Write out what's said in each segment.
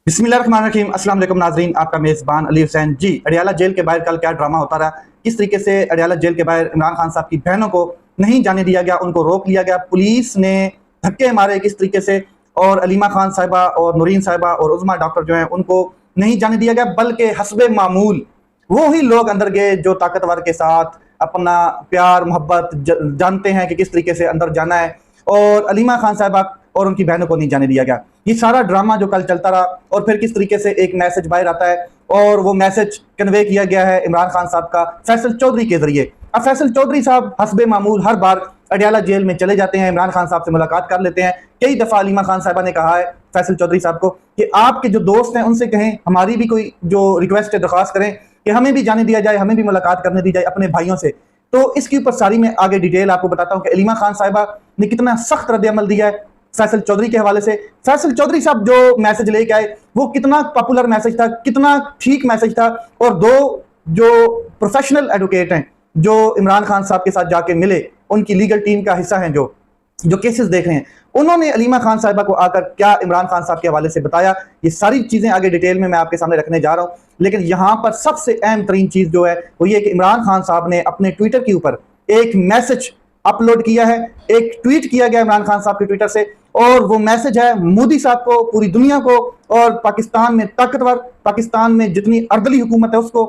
बिस्मिल्लाहिर्रहमानिर्रहीम। अस्सलाम वालेकुम नाज़रीन, आपका मेज़बान अली हुसैन जी। अडयाला जेल के बाहर कल क्या ड्रामा होता रहा, किस तरीके से अडयाला जेल के बाहर इमरान खान साहब की बहनों को नहीं जाने दिया गया, उनको रोक लिया गया, पुलिस ने धक्के मारे किस तरीके से, और अलीमा खान साहिबा और नूरीन साहिबा और उज़मा डॉक्टर जो हैं उनको नहीं जाने दिया गया, बल्कि हस्बे मामूल वो ही लोग अंदर गए जो ताकतवर के साथ अपना प्यार मोहब्बत जानते हैं कि किस तरीके से अंदर जाना है, और अलीमा खान साहिबा और उनकी बहनों को नहीं जाने दिया गया। ये सारा ड्रामा जो कल चलता रहा, और फिर किस तरीके से एक मैसेज बाहर आता है, और वो मैसेज कन्वे किया गया है इमरान खान साहब का फैसल चौधरी के जरिए। अब फैसल चौधरी साहब हस्बे मामूल हर बार अडयाला जेल में चले जाते हैं, इमरान खान साहब से मुलाकात कर लेते हैं। कई दफ़ा अलीमा खान साहबा ने कहा है फैसल चौधरी साहब को कि आपके जो दोस्त हैं उनसे कहें, हमारी भी कोई जो रिक्वेस्ट है दरख्वास्त करें कि हमें भी जाने दिया जाए, हमें भी मुलाकात करने दी जाए अपने भाइयों से। तो इसके ऊपर सारी मैं आगे डिटेल आपको बताता हूँ कि अलीमा खान साहिबा ने कितना सख्त रद्द-ए-अमल दिया है फैसल चौधरी के हवाले से। फैसल चौधरी साहब जो मैसेज लेके आए वो कितना पॉपुलर मैसेज था, कितना ठीक मैसेज था, और दो जो प्रोफेशनल एडवोकेट हैं जो इमरान खान साहब के साथ जाके मिले, उनकी लीगल टीम का हिस्सा हैं, जो जो केसेस देख रहे हैं, उन्होंने अलीमा खान साहिबा को आकर क्या इमरान खान साहब के हवाले से बताया। ये सारी चीजें आगे डिटेल में मैं आपके सामने रखने जा रहा हूं, लेकिन यहां पर सबसे अहम तरीन चीज जो है वो ये कि इमरान खान साहब ने अपने ट्विटर के ऊपर एक मैसेज अपलोड किया है, एक ट्वीट किया गया इमरान खान साहब के ट्विटर से, और वो मैसेज है मोदी साहब को, पूरी दुनिया को, और पाकिस्तान में ताकतवर, पाकिस्तान में जितनी अर्दली हुकूमत है उसको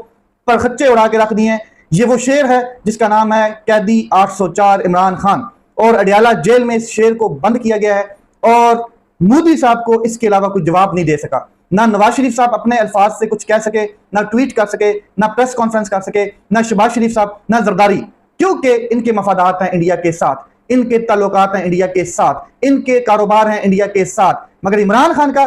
पर खच्चे उड़ा के रख दिए हैं। ये वो शेर है जिसका नाम है कैदी 804 इमरान खान, और अडयाला जेल में इस शेर को बंद किया गया है, और मोदी साहब को इसके अलावा कोई जवाब नहीं दे सका। ना नवाज शरीफ साहब अपने अल्फाज से कुछ कह सके, ना ट्वीट कर सके, ना प्रेस कॉन्फ्रेंस कर सके, ना शहबाज शरीफ साहब, ना जरदारी, क्योंकि इनके मफादात हैं इंडिया के साथ, इनके ताल्लुकात हैं इंडिया के साथ, इनके कारोबार हैं इंडिया के साथ। मगर इमरान खान का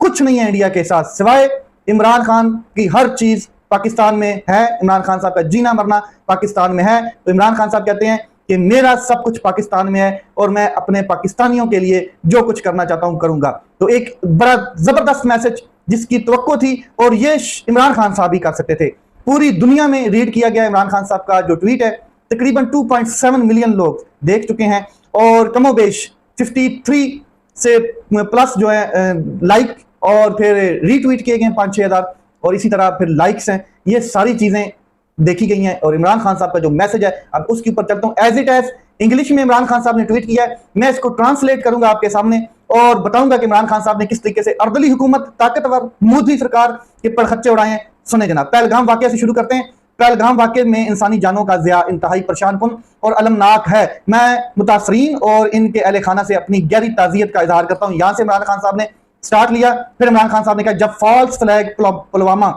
कुछ नहीं है इंडिया के साथ, सिवाय इमरान खान की हर चीज पाकिस्तान में है, इमरान खान साहब का जीना मरना पाकिस्तान में है। तो इमरान खान साहब कहते हैं कि मेरा सब कुछ पाकिस्तान में है, और मैं अपने पाकिस्तानियों के लिए जो कुछ करना चाहता हूं करूंगा। तो एक बड़ा जबरदस्त मैसेज जिसकी तवक्को थी, और ये इमरान खान साहब ही कर सकते थे। पूरी दुनिया में रीड किया गया इमरान खान साहब का जो ट्वीट है, तकरीबन 2.7 मिलियन लोग देख चुके हैं, और कमोबेश 53 से प्लस जो है लाइक, और फिर रीट्वीट किए गए 5-6 हज़ार, और इसी तरह फिर लाइक्स हैं। ये सारी चीजें देखी गई हैं, और इमरान खान साहब का जो मैसेज है, अब उसके ऊपर चलता हूं। एज इट एज इंग्लिश में इमरान खान साहब ने ट्वीट किया है, मैं इसको ट्रांसलेट करूंगा आपके सामने, और बताऊंगा कि इमरान खान साहब ने किस तरीके से अर्दली हुकूमत, ताकतवर मोदी सरकार के पड़खच्चे उड़ाए हैं। सुने जनाब, पहलगाम वाकया से शुरू करते हैं। पहलगाम वाकये में इंसानी जानों का ज़िया इंतहाई परेशान कुन और अलमनाक है। मैं मुतासरीन और इनके अहले खाना से अपनी गहरी ताज़ियत का इजहार करता हूँ। यहाँ से इमरान खान साहब ने स्टार्ट लिया, फिर इमरान खान साहब ने कहा जब फॉल्स फ्लैग पुलवामा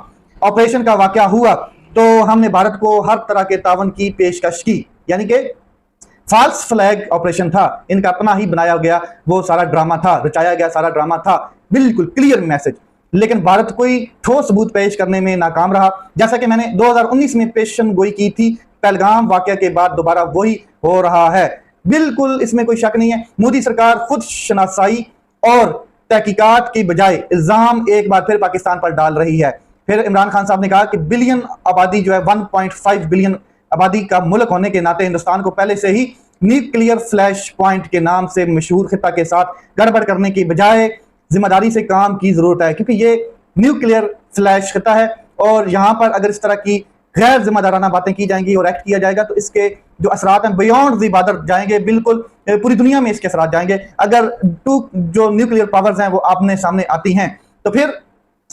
ऑपरेशन का वाकया हुआ तो हमने भारत को हर तरह के तावन की पेशकश की, यानी कि फॉल्स फ्लैग ऑपरेशन था, इनका अपना ही बनाया गया वो सारा ड्रामा था, रचाया गया सारा ड्रामा था, बिल्कुल क्लियर मैसेज। लेकिन भारत कोई ठोस सबूत पेश करने में नाकाम रहा, जैसा कि मैंने 2019 में पेशन गोई की थी। पहलगाम वाकया के बाद दोबारा वही हो रहा है, बिल्कुल इसमें कोई शक नहीं है। मोदी सरकार खुद शनासाई और तहकीकात की बजाय इल्जाम एक बार फिर पाकिस्तान पर डाल रही है। फिर इमरान खान साहब ने कहा कि बिलियन आबादी जो है 1.5 बिलियन आबादी का मुल्क होने के नाते हिंदुस्तान को पहले से ही न्यूक्लियर फ्लैश पॉइंट के नाम से मशहूर खिता के साथ गड़बड़ करने की बजाय जिम्मेदारी से काम की जरूरत है, क्योंकि ये न्यूक्लियर फ्लैश खिता है, और यहाँ पर अगर इस तरह की गैर जिम्मेदाराना बातें की जाएंगी और एक्ट किया जाएगा तो इसके जो असरात हैं बियॉन्ड दी बॉर्डर जाएंगे, बिल्कुल पूरी दुनिया में इसके असरात जाएंगे। अगर जो न्यूक्लियर पावर्स हैं वो आपने सामने आती हैं, तो फिर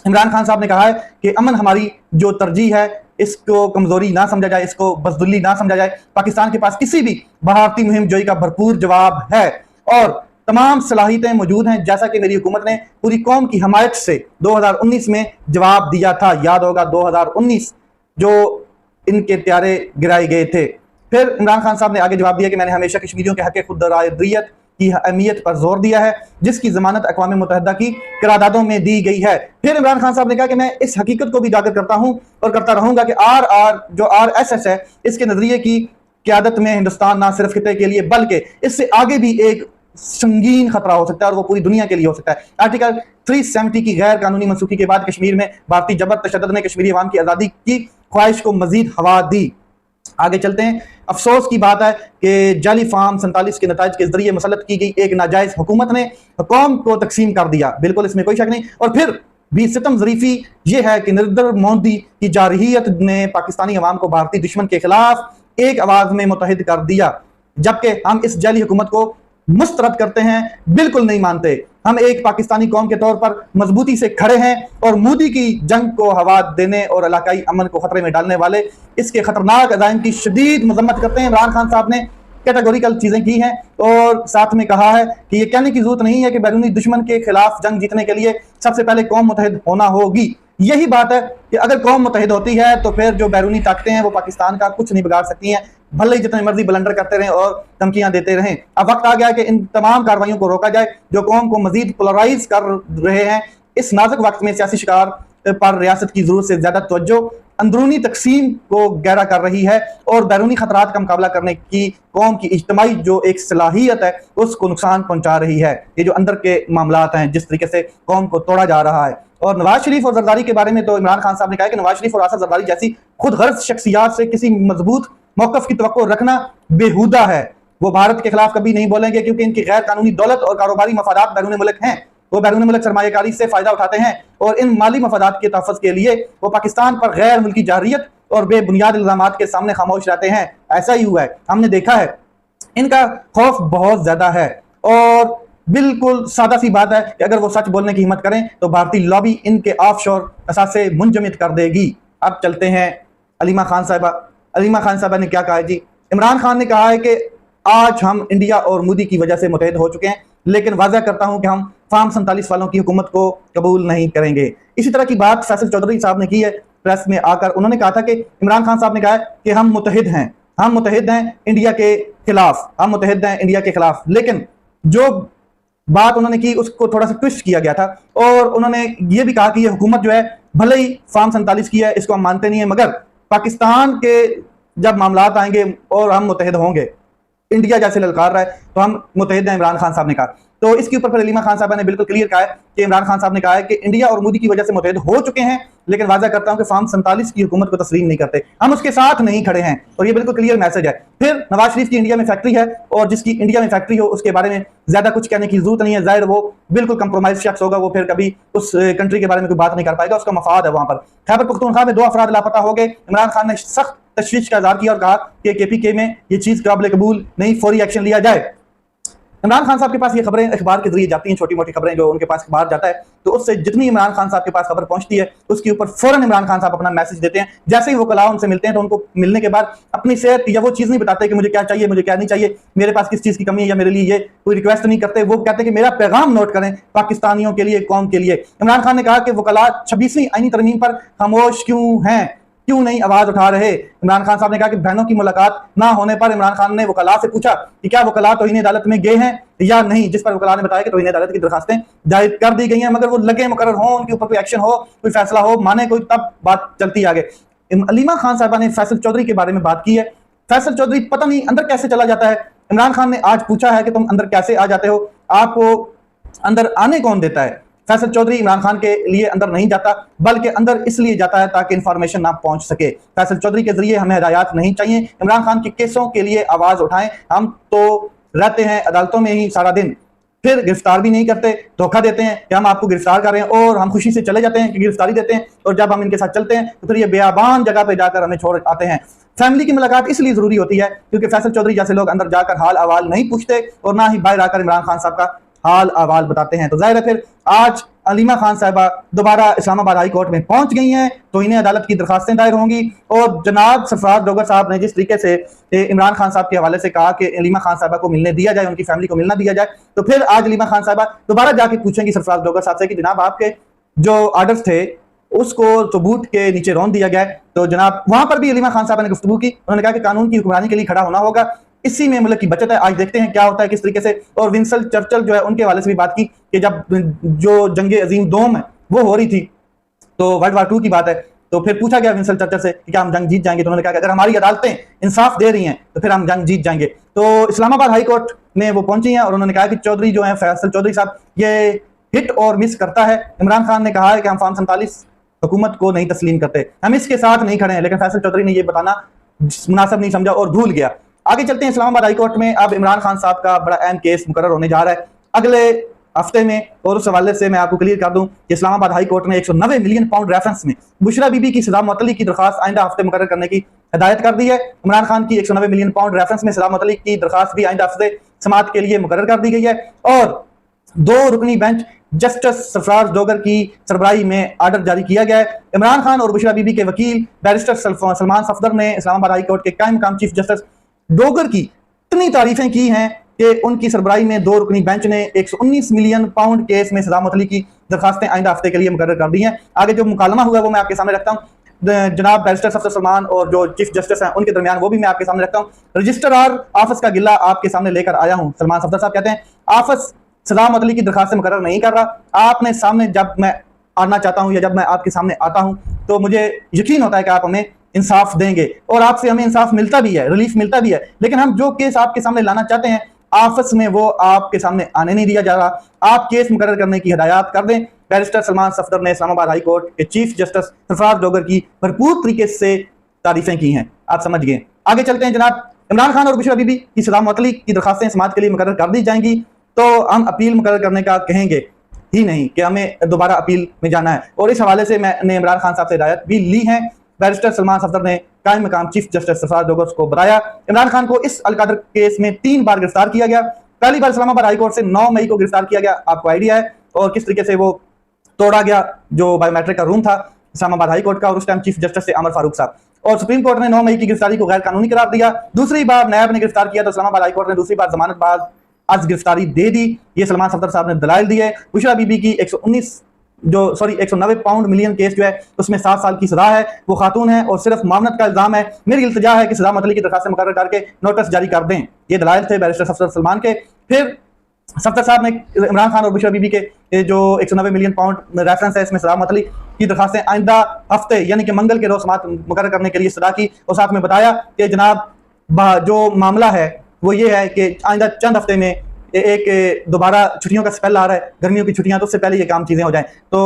इमरान खान साहब ने कहा है कि अमन हमारी जो तरजीह है, इसको कमजोरी ना समझा जाए, इसको बजदुल्ली ना समझा जाए। पाकिस्तान के पास किसी भी भारतीय मुहिम जोई का भरपूर जवाब है, और तमाम सलाहियतें मौजूद हैं, जैसा कि मेरी हुकूमत ने पूरी कौम की हमायत से 2019 में जवाब दिया था। याद होगा 2019 जो इनके त्यारे गिराए गए थे। फिर इमरान खान साहब ने आगे जवाब दिया कि मैंने हमेशा कश्मीरियों के हक खुदरायत की अहमियत पर जोर दिया है, जिसकी जमानत अक़वाम मुत्तहिदा की करारदादों में दी गई है। फिर इमरान खान साहब ने कहा कि मैं इस हकीकत को भी उजागर करता हूं और करता रहूंगा कि जो RSS है, इसके नजरिए की क्यादत में हिंदुस्तान ना सिर्फ खिते के लिए बल्कि इससे आगे भी एक संगीन खतरा हो सकता है, और वो पूरी दुनिया के लिए हो सकता है। आर्टिकल 370 की गैर कानूनी मनसूखी के बाद कश्मीर में भारतीय जबर तशद्दुद ने कश्मीरी अवाम की आज़ादी की ख्वाहिश को मजीद हवा दी। आगे चलते हैं। अफसोस की बात है कि जाली फार्म 47 के नताइज के जरिए मुसल्लत की गई एक नाजायज हुकूमत ने कौम को तकसीम कर दिया, बिल्कुल इसमें कोई शक नहीं। और फिर भी सितम ज़रीफ़ी ये है कि नरेंद्र मोदी की जारहियत ने पाकिस्तानी अवाम को भारतीय दुश्मन के खिलाफ एक आवाज़ में मुत्तहिद कर दिया, जबकि हम इस जाली हुकूमत को मुस्तरद करते हैं, बिल्कुल नहीं मानते। हम एक पाकिस्तानी कौम के तौर पर मजबूती से खड़े हैं और मोदी की जंग को हवा देने और इलाकाई अमन को खतरे में डालने वाले इसके खतरनाक अज़ाइम की शदीद मजम्मत करते हैं। इमरान खान साहब ने कैटेगोरिकल चीज़ें की हैं और साथ में कहा है कि ये कहने की जरूरत नहीं है कि बैरूनी दुश्मन के खिलाफ जंग जीतने के लिए सबसे पहले कौम मुत्तहिद होना होगी। यही बात है कि अगर कौम मुत्तहिद होती है तो फिर जो बैरूनी ताकतें हैं वो पाकिस्तान का कुछ नहीं बिगाड़ सकती हैं, भले ही जितने मर्जी ब्लंडर करते रहें और धमकियां देते रहें। अब वक्त आ गया है कि इन तमाम कार्रवाइयों को रोका जाए जो कौम को मजीद पोलराइज कर रहे हैं। इस नाजुक वक्त में सियासी शिकार पर रियासत की जरूरत से ज्यादा तवज्जो अंदरूनी तकसीम को गहरा कर रही है और बैरूनी खतरात का मुकाबला करने की कौम की इज्तिमाई जो एक सलाहियत है उसको नुकसान पहुंचा रही है। ये जो अंदर के मामलात हैं, जिस तरीके से कौम को तोड़ा जा रहा है। और नवाज शरीफ और जरदारी के बारे में तो इमरान खान साहब ने कहा कि नवाज शरीफ और आसद जरदारी जैसी खुद गर्ज शख्सियात से किसी मजबूत मौकफ की तवक्को रखना बेहुदा है। वो भारत के खिलाफ कभी नहीं बोलेंगे क्योंकि इनकी गैर कानूनी दौलत और कारोबारी मफादात बैरून मुल्क हैं। वो बैरून मुल्क सरमायाकारी से फायदा उठाते हैं और इन माली मफादात के तहफ़्फ़ुज़ के लिए वो पाकिस्तान पर गैर मुल्की जारहियत और बेबुनियाद इल्ज़ामात के सामने खामोश रहते हैं। ऐसा ही हुआ है, हमने देखा है। इनका खौफ बहुत ज्यादा है और बिल्कुल सादा सी बात है कि अगर वो सच बोलने की हिम्मत करें तो भारतीय लॉबी इनके ऑफशोर असासे मुंजमद कर देगी। अब चलते हैं अलीमा खान साहिबा। अलीमा खान साहिबा ने क्या कहा है जी? इमरान खान ने कहा है कि आज हम इंडिया और मोदी की वजह से मुत्तहिद हो चुके हैं, लेकिन वाज़ह करता हूं कि हम फार्म 47 वालों की हुकूमत को कबूल नहीं करेंगे। इसी तरह की बात फैसल चौधरी साहब ने की है प्रेस में आकर। उन्होंने कहा था कि इमरान खान साहब ने कहा है कि हम मुत्तहिद हैं इंडिया के खिलाफ, हम मुत्तहिद हैं इंडिया के खिलाफ। लेकिन जो बात उन्होंने की उसको थोड़ा सा ट्विस्ट किया गया था और उन्होंने ये भी कहा कि ये हुकूमत जो है भले ही फार्म 47 की है, इसको हम मानते नहीं है, मगर पाकिस्तान के जब मामलात आएंगे और हम मुत्तहिद होंगे, इंडिया जैसे ललकार रहा है तो हम मुत्तहिद हैं, इमरान खान साहब ने कहा। तो इसके ऊपर फिर अलीमा खान साहब ने बिल्कुल क्लियर कहा है कि इमरान खान साहब ने कहा है कि इंडिया और मोदी की वजह से मुत्तहिद हो चुके हैं, लेकिन वाज़ा करता हूं कि फार्म 47 की हुकूमत को तस्लीम नहीं करते, हम उसके साथ नहीं खड़े हैं। और ये बिल्कुल क्लियर मैसेज है। फिर नवाज शरीफ की इंडिया में फैक्ट्री है और जिसकी इंडिया में फैक्ट्री हो उसके बारे में ज्यादा कुछ कहने की जरूरत नहीं है। जाहिर वो बिल्कुल कंप्रोमाइज शख्स होगा, वो फिर कभी उस कंट्री के बारे में कोई बात नहीं कर पाएगा, उसका मफाद है वहां पर। खैबर पख्तूनख्वा में 2 अफराद लापता हो गए। इमरान खान ने सख्त तशवीश का इज़हार किया और कहा कि KPK में ये चीज काबिल कबूल नहीं, फौरी एक्शन लिया जाए। इमरान खान साहब के पास ये खबरें अखबार के जरिए जाती हैं, छोटी मोटी खबरें जो उनके पास अखबार जाता है, तो उससे जितनी इमरान खान साहब के पास खबर पहुंचती है उसके ऊपर फौरन इमरान खान साहब अपना मैसेज देते हैं। जैसे ही वो कला उनसे मिलते हैं तो उनको मिलने के बाद अपनी सेहत या वो चीज़ नहीं बताते कि मुझे क्या चाहिए, मुझे क्या नहीं चाहिए, मेरे पास किस चीज़ की कमी है या मेरे लिए ये कोई रिक्वेस्ट नहीं करते। वो कहते हैं कि मेरा पैगाम नोट करें पाकिस्तानियों के लिए, कौम के लिए। इमरान खान ने कहा कि वकला 26वीं आईनी तरमीम पर खामोश क्यों हैं, क्यों नहीं आवाज उठा रहे। इमरान खान साहब ने कहा कि बहनों की मुलाकात ना होने पर इमरान खान ने वकला से पूछा कि क्या वकला तौहीन अदालत में गए हैं या नहीं, जिस पर वकला ने बताया कि तौहीन अदालत की दरखास्तें दायर कर दी गई हैं, मगर वो लगे मुकर्रर हो, उनके ऊपर कोई एक्शन हो, कोई फैसला हो, माने कोई, तब बात चलती आगे। अलीमा खान साहबा ने फैसल चौधरी के बारे में बात की है। फैसल चौधरी पता नहीं अंदर कैसे चला जाता है। इमरान खान ने आज पूछा है कि तुम अंदर कैसे आ जाते हो, आपको अंदर आने कौन देता है। फैसल चौधरी इमरान खान के लिए अंदर नहीं जाता, बल्कि अंदर इसलिए जाता है ताकि इंफॉर्मेशन ना पहुंच सके। फैसल चौधरी के जरिए हमें हिदायत नहीं चाहिए। इमरान खान के केसों के लिए आवाज उठाएं। हम तो रहते हैं अदालतों में ही सारा दिन, फिर गिरफ्तार भी नहीं करते, धोखा देते हैं कि हम आपको गिरफ्तार कर रहे हैं और हम खुशी से चले जाते हैं कि गिरफ्तारी देते हैं, और जब हम इनके साथ चलते हैं तो फिर ये बेआबान जगह पे जाकर हमें छोड़ आते हैं। फैमिली की मुलाकात इसलिए जरूरी होती है क्योंकि फैसल चौधरी जैसे लोग अंदर जाकर हाल अहवाल नहीं पूछते और ना ही बाहर आकर इमरान खान साहब का हाल अहवाल बताते हैं। तो जाहिर है फिर आज अलीमा खान साहिबा दोबारा इस्लामाबाद हाई कोर्ट में पहुंच गई हैं तो इन्हें अदालत की दरखास्तें दायर होंगी। और जनाब सरफराज डोगर साहब ने जिस तरीके से इमरान खान साहब के हवाले से कहा कि अलीमा खान साहिबा को मिलने दिया जाए, उनकी फैमिली को मिलना दिया जाए, तो फिर आज अलीमा खान साहिबा दोबारा जाके पूछेंगी सरफराज डोगर साहब से कि जनाब आपके जो ऑर्डर्स थे उसको सबूत के नीचे रौंद दिया गया। तो जनाब वहां पर भी अलीमा खान साहब ने गुफ्तगू की। उन्होंने कहा कि कानून की हुक्मरानी के लिए खड़ा होना होगा, इसी में मुल्क की बचत है। आज देखते हैं क्या होता है, किस तरीके से। और विंस्टन चर्चिल जो है उनके हवाले से भी बात की कि जब जो जंग अजीम दोम है वो हो रही थी, तो वर्ल्ड वार 2 की बात है, तो फिर पूछा गया विंस्टन चर्चिल से कि क्या हम जंग जीत जाएंगे, तो उन्होंने कहा कि अगर हमारी अदालतें इंसाफ दे रही हैं तो फिर हम जंग जीत जाएंगे। तो इस्लामाबाद हाई कोर्ट में वो पहुंची हैं और उन्होंने कहा कि चौधरी जो है फैसल चौधरी साहब ये हिट और मिस करता है। इमरान खान ने कहा है कि हम फार्म 47 हुकूमत को नहीं तस्लीम करते, हम इसके साथ नहीं खड़े हैं, लेकिन फैसल चौधरी ने ये बताना मुनासिब नहीं समझा और भूल गया। आगे चलते हैं इस्लामाबाद हाई कोर्ट में। अब इमरान खान साहब का बड़ा अहम केस मुकर्रर होने जा रहा है। अगले हफ्ते में। और उस हवाले से मैं आपको क्लियर कर दूं कि इस्लामाबाद हाई कोर्ट ने 190 मिलियन पाउंड रेफरेंस में बुशरा बीबी की सजा मुअत्तली की दरखास्त आइंदा हफ्ते मुकर्रर करने की हिदायत कर दी है। इमरान खान की 190 मिलियन पाउंड रेफरेंस में सजा मुअत्तली की दरखास्त भी आइंदा हफ्ते समाअत के लिए मुकर्रर कर दी गई है। और 2 रुकनी बेंच जस्टिस सरफराज डोगर की सरबराही में आर्डर जारी किया गया है। इमरान खान और बुशरा बीबी के वकील बैरिस्टर सलमान सफदर ने इस्लामाबाद हाई कोर्ट के कायम मकाम चीफ जस्टिस डोगर की इतनी तारीफें की हैं कि उनकी सरबराही में 2 रुकनी बेंच ने 119 मिलियन पाउंड केस में सजा मुअत्तली की दरखास्तें आइंदा हफ्ते के लिए मुकर्रर कर दी हैं। आगे जो मुकालमा हुआ वो मैं आपके सामने रखता हूँ। जनाब बैरिस्टर सफदर सलमान और जो चीफ जस्टिस हैं उनके दरमियान वो भी मैं आपके सामने रखता हूँ। रजिस्ट्रार ऑफिस का गिला आपके सामने लेकर आया हूँ। सलमान सफदर साहब कहते हैं ऑफिस सजा मुअत्तली की दरखास्त मुकर्रर नहीं कर रहा। आपने सामने जब मैं आना चाहता हूँ या जब मैं आपके सामने आता हूँ तो मुझे यकीन होता है कि आप हमें इंसाफ देंगे और आपसे हमें इंसाफ मिलता भी है, रिलीफ मिलता भी है। लेकिन हम जो केस आपके सामने लाना चाहते हैं ऑफिस में वो आपके सामने आने नहीं दिया जा रहा। आप केस मुकर्रर करने की हिदायत कर दें। बैरिस्टर सलमान सफदर ने इस्लामाबाद हाई कोर्ट के चीफ जस्टिस सरफराज डोगर की भरपूर तरीके से तारीफें की हैं। आप समझ गए। आगे चलते हैं जनाब। इमरान खान और बुशरा बीबी की सजा मुअत्तली की दरखास्तें समाअत के लिए मुकर्रर कर दी जाएंगी तो हम अपील मुकर्रर करने का कहेंगे ही नहीं कि हमें दोबारा अपील में जाना है। और इस हवाले से मैंने इमरान खान साहब से हिदायत भी ली है। बैरिस्टर सलमान सफदर ने कायम मकाम चीफ जस्टिस सरफराज डोगर को बताया इमरान खान को इस अलकादर केस में 3 बार गिरफ्तार किया गया। पहली बार इस्लामाबाद हाई कोर्ट से 9 मई को गिरफ्तार किया गया, आपको आइडिया है, और किस तरीके से वो तोड़ा गया जो बायोमेट्रिक का रूम था इस्लामाबाद हाई कोर्ट का, और उस टाइम चीफ जस्टिस से अमर फारूक साहब। और सुप्रीम कोर्ट ने 9 मई की गिरफ्तारी को गैर कानूनी करार दिया। दूसरी बार नैब ने गिरफ्तार किया तो इस्लामाबाद हाई कोर्ट ने दूसरी बार जमानत बाद आज गिरफ्तारी दे दी। ये सलमान सफदर साहब ने दलाइल दिए। बुशरा बीबी की 190 पाउंड मिलियन केस जो है उसमें 7 साल की सजा है। वो खातून है और सिर्फ मामनत का इल्जाम है। मेरी इल्तिजा है कि सजा मुअत्तली की दरखास्त मुकर्रर करके नोटिस जारी कर दें। ये दलाइल थे बैरिस्टर सफदर सलमान के। फिर सफदर साहब ने इमरान खान और बुशरा बीबी के जो 190 मिलियन पाउंड रेफरेंस है इसमें सजा मुअत्तली की दरखास्तें आइंदा हफ्ते यानी कि मंगल के रोज समाअत मुकर्रर करने के लिए सदा की। और साथ में बताया कि जनाब जो मामला है वो ये है कि आइंदा चंद हफ्ते में एक दोबारा छुट्टियों का स्पेल आ रहा है, गर्मियों की छुट्टियां, तो उससे पहले ये काम चीजें हो जाएं। तो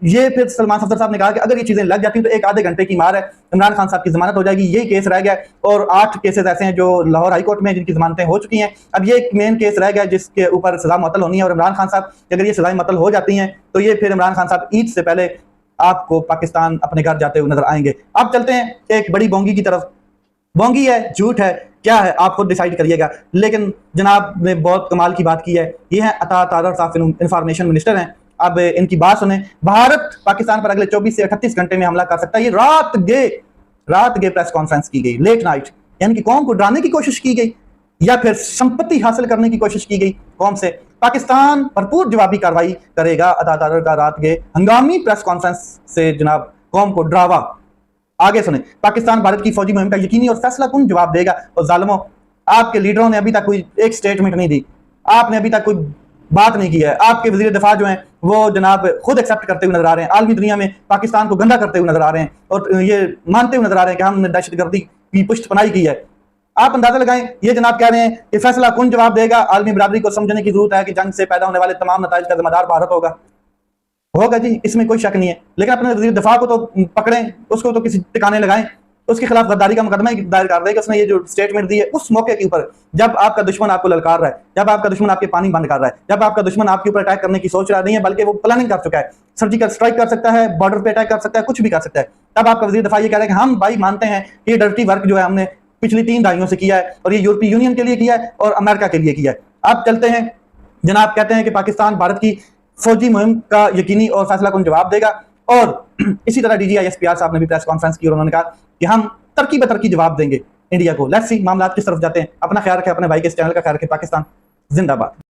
ये फिर सलमान सफदर साहब ने कहा कि अगर ये चीजें लग जाती तो 1 आधे घंटे की मार है, इमरान खान साहब की जमानत हो जाएगी। ये केस रह गया और 8 केसेस ऐसे हैं जो लाहौर हाई कोर्ट में जिनकी जमानतें हो चुकी हैं। अब ये एक मेन केस रह गया जिसके ऊपर सजा मुअत्तल होनी है। और इमरान खान साहब अगर ये सजाएं मुअत्तल हो जाती हैं तो ये फिर इमरान खान साहब ईद से पहले आपको पाकिस्तान अपने घर जाते हुए नजर आएंगे। अब चलते हैं एक बड़ी बोंगी की तरफ। बोंगी है, झूठ है, क्या है, आप खुद डिसाइड करिएगा। लेकिन जनाब ने बहुत कमाल की बात की है। ये है अता तारर साहब, इंफॉर्मेशन मिनिस्टर हैं। अब इनकी बात सुने। भारत पाकिस्तान पर अगले 24 से 38 घंटे में हमला कर सकता है। ये रात गे प्रेस कॉन्फ्रेंस की गई, लेट नाइट, यानी कि कौम को डराने की कोशिश की गई या फिर संपत्ति हासिल करने की कोशिश की गई कौम से। पाकिस्तान भरपूर जवाबी कार्रवाई करेगा। अता तारर का रात गे हंगामी प्रेस कॉन्फ्रेंस से जनाब कौम को डरावा। आगे सुने। पाकिस्तान भारत की फौजी मुहिम का यकीनी और फैसला कुन जवाब देगा। और जालिमों, आपके लीडरों ने अभी तक कोई एक स्टेटमेंट नहीं दी, आपने अभी तक कोई बात नहीं की है। आपके वजीर दिफा जो हैं वो जनाब खुद एक्सेप्ट करते हुए नजर आ रहे हैं, आलमी दुनिया में पाकिस्तान को गंदा करते हुए नजर आ रहे हैं और ये मानते हुए नजर आ रहे हैं कि हमने दहशतगर्दी की पुष्टपनाही की है। आप अंदाजा लगाएं, ये जनाब कह रहे हैं कि फैसला कुन जवाब देगा। आलमी बरादरी को समझने की जरूरत है कि जंग से पैदा होने वाले तमाम नताइज का जिम्मेदार भारत होगा जी, इसमें कोई शक नहीं है। लेकिन अपने वज़ीर दिफा को तो पकड़ें, उसको तो किसी ठिकाने लगाएं, उसके खिलाफ गद्दारी का मुकदमा दायर कर दें कि उसने ये जो स्टेटमेंट दी है उस मौके के ऊपर जब आपका दुश्मन आपको ललकार रहा है, जब आपका दुश्मन आपके पानी बंद कर रहा है, जब आपका दुश्मन आपके ऊपर अटैक करने की सोच रहा नहीं है बल्कि वो प्लानिंग कर चुका है, सर्जिकल स्ट्राइक कर सकता है, बॉर्डर पे अटैक कर सकता है, कुछ भी कर सकता है। तब आपका वज़ीर दिफा ये कह रहा है कि हम भाई मानते हैं कि ये डर्टी वर्क जो है हमने पिछली 3 दहाइयों से किया है और ये यूरोपीय यूनियन के लिए किया है और अमेरिका के लिए किया है। अब चलते हैं जनाब, कहते हैं कि पाकिस्तान भारत की फौजी मुहिम का यकीनी और फैसला कुन जवाब देगा। और इसी तरह DGI-SPR साहब ने भी प्रेस कॉन्फ्रेंस की और उन्होंने कहा कि हम तरक्की बतरक्की जवाब देंगे इंडिया को। लेट्स सी मामला किस तरफ जाते हैं। अपना ख्याल रखें, अपने भाई के इस चैनल का ख्याल रखें। पाकिस्तान जिंदाबाद।